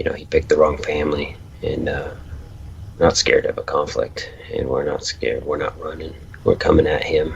he picked the wrong family, and not scared of a conflict, and we're not scared. We're not running. We're coming at him.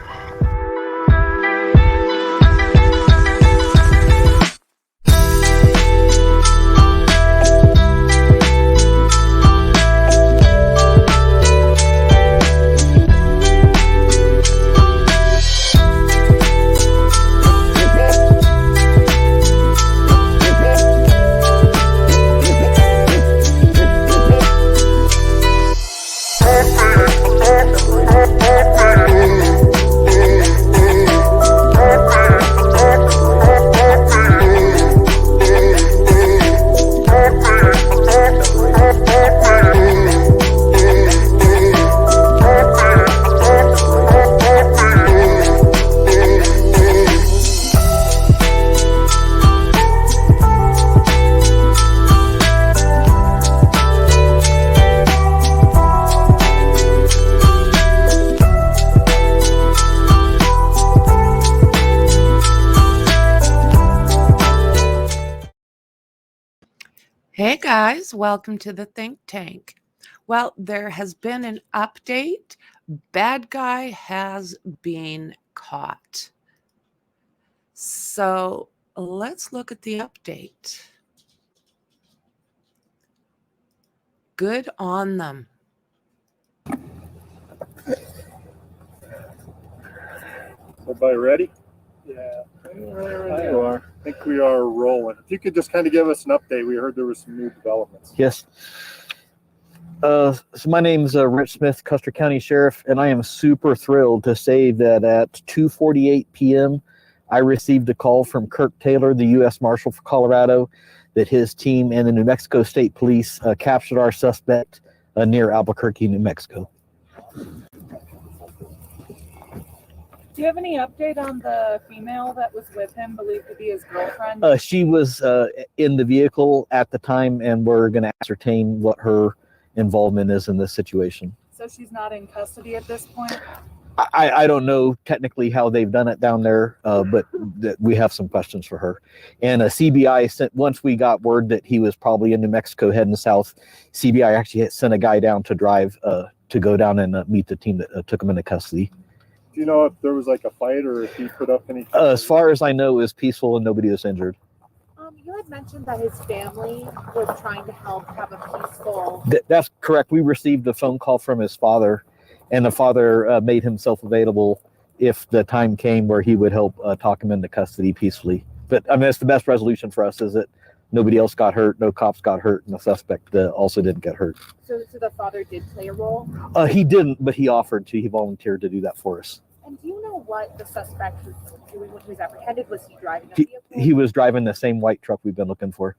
Hey guys, welcome to the Think Tank. Well, there has been an update. Bad guy has been caught. So let's look at the update. Good on them. Everybody ready? Yeah. There you are. I think we are rolling. If you could just kind of give us an update. We heard there was some new developments. Yes. So my name's Rich Smith, Custer County Sheriff, and I am super thrilled to say that at 2:48 p.m., I received a call from Kirk Taylor, the U.S. Marshal for Colorado, that his team and the New Mexico State Police captured our suspect near Albuquerque, New Mexico. Do you have any update on the female that was with him, believed to be his girlfriend? She was in the vehicle at the time, and we're going to ascertain what her involvement is in this situation. So she's not in custody at this point? I don't know technically how they've done it down there, but we have some questions for her. And CBI sent, once we got word that he was probably in New Mexico heading south, CBI actually sent a guy down to drive to go down and meet the team that took him into custody. Do you know if there was like a fight or if he put up any? As far as I know, it was peaceful and nobody was injured. You had mentioned that his family was trying to help have a peaceful... That's correct. We received a phone call from his father, and the father made himself available if the time came where he would help talk him into custody peacefully. But I mean, it's the best resolution for us is that nobody else got hurt, no cops got hurt, and the suspect also didn't get hurt. So the father did play a role? He didn't, but he offered to. He volunteered to do that for us. And do you know what the suspect was doing when he was apprehended? Was he driving a vehicle? He was driving the same white truck we've been looking for.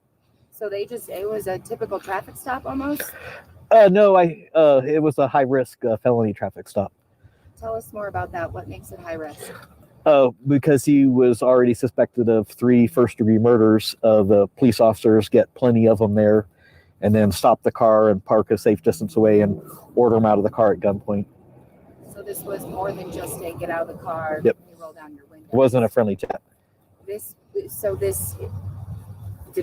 So it was a typical traffic stop almost? No, it was a high-risk felony traffic stop. Tell us more about that. What makes it high risk? Because he was already suspected of 3 first-degree murders. The police officers get plenty of them there and then stop the car and park a safe distance away and order him out of the car at gunpoint. So this was more than just a get out of the car, yep. You roll down your window. It wasn't a friendly chat. Did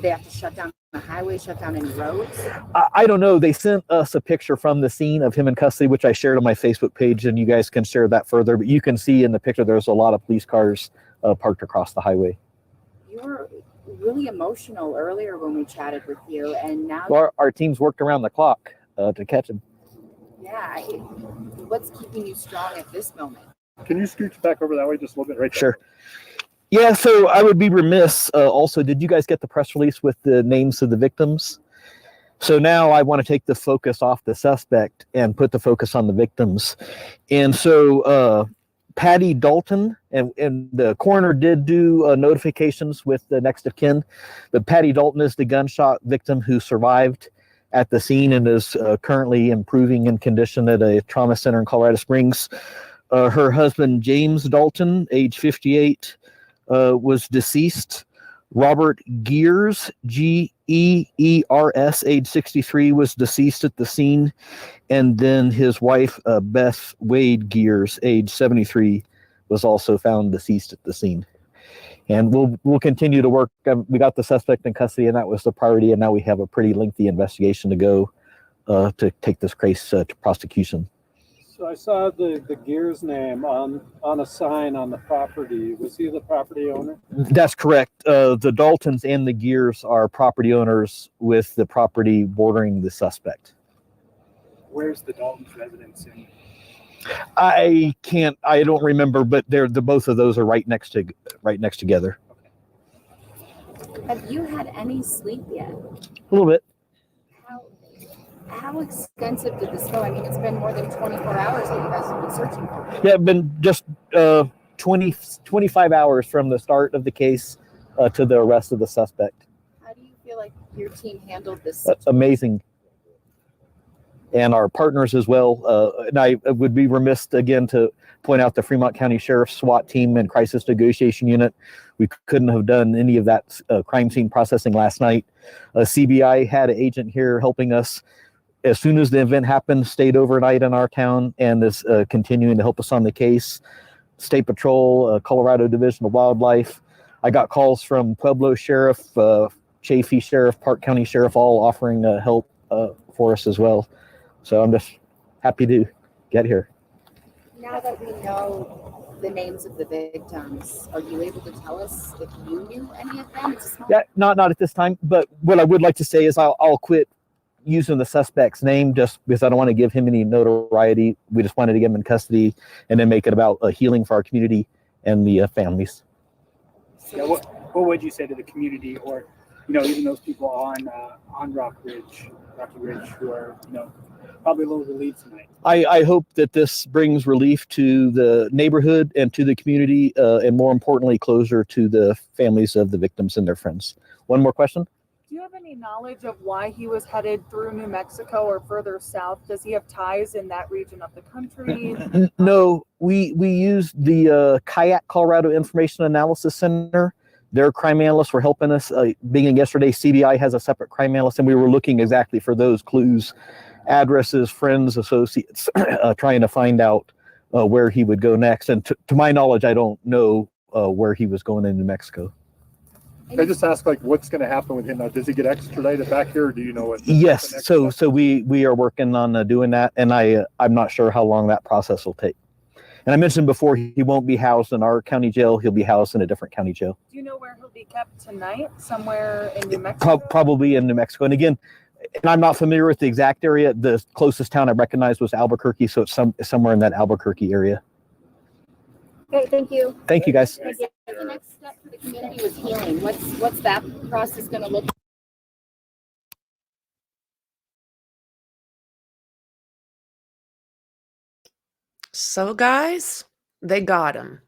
they have to shut down the highway, shut down any roads? I don't know. They sent us a picture from the scene of him in custody, which I shared on my Facebook page, and you guys can share that further. But you can see in the picture there's a lot of police cars parked across the highway. You were really emotional earlier when we chatted with you, and now... Well, our teams worked around the clock to catch him. Yeah. What's keeping you strong at this moment? Can you scooch back over that way just a little bit? Right there. Sure. Yeah, so I would be remiss. Also, did you guys get the press release with the names of the victims? So now I want to take the focus off the suspect and put the focus on the victims. And so Patty Dalton, and the coroner did do notifications with the next of kin, but Patty Dalton is the gunshot victim who survived at the scene and is currently improving in condition at a trauma center in Colorado Springs. Her husband, James Dalton, age 58, was deceased. Robert Geers, Geers, age 63, was deceased at the scene. And then his wife, Beth Wade Geers, age 73, was also found deceased at the scene. And we'll continue to work. We got the suspect in custody, and that was the priority. And now we have a pretty lengthy investigation to go to take this case to prosecution. So I saw the Gears name on a sign on the property. Was he the property owner? That's correct. The Daltons and the Gears are property owners with the property bordering the suspect. Where's the Dalton's residence in? I don't remember, but both of those are right next together. Have you had any sleep yet? A little bit. How extensive did this go? I mean, it's been more than 24 hours that you guys have been searching for. Yeah, it's been just 25 hours from the start of the case to the arrest of the suspect. How do you feel like your team handled this? Amazing. And our partners as well. And I would be remiss again to point out the Fremont County Sheriff's SWAT team and crisis negotiation unit. We couldn't have done any of that crime scene processing last night. CBI had an agent here helping us as soon as the event happened, stayed overnight in our town, and is continuing to help us on the case. State Patrol, Colorado Division of Wildlife. I got calls from Pueblo Sheriff, Chaffee Sheriff, Park County Sheriff, all offering help for us as well. So I'm just happy to get here. Now that we know the names of the victims, are you able to tell us if you knew any of them? Yeah, not at this time. But what I would like to say is I'll quit using the suspect's name just because I don't want to give him any notoriety. We just wanted to get him in custody and then make it about healing for our community and the families. Yeah, what would you say to the community, or even those people on Rocky Ridge, who are probably a little relieved tonight? I hope that this brings relief to the neighborhood and to the community, and more importantly, closure to the families of the victims and their friends. One more question. Do you have any knowledge of why he was headed through New Mexico or further south? Does he have ties in that region of the country? No, we used the Kayak Colorado Information Analysis Center. Their crime analysts were helping us. Being yesterday, CBI has a separate crime analyst, and we were looking exactly for those clues, addresses, friends, associates, trying to find out where he would go next. And to my knowledge, I don't know where he was going in New Mexico. I just ask, what's going to happen with him now? Does he get extradited back here, or do you know what? Yes, so we are working on doing that, and I'm not sure how long that process will take. And I mentioned before, he won't be housed in our county jail. He'll be housed in a different county jail. Do you know where he'll be kept tonight? Somewhere in New Mexico? Probably in New Mexico. And again, and I'm not familiar with the exact area. The closest town I recognized was Albuquerque, so it's somewhere in that Albuquerque area. Okay, thank you. Thank you, guys. The next step for the community was healing. What's that process going to look like? So, guys, they got him,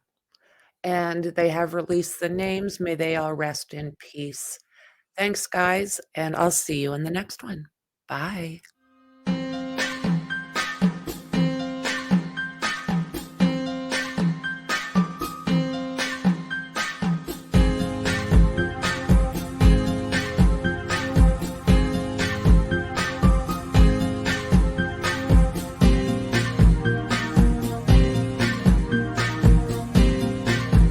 and they have released the names. May they all rest in peace. Thanks, guys, and I'll see you in the next one. Bye.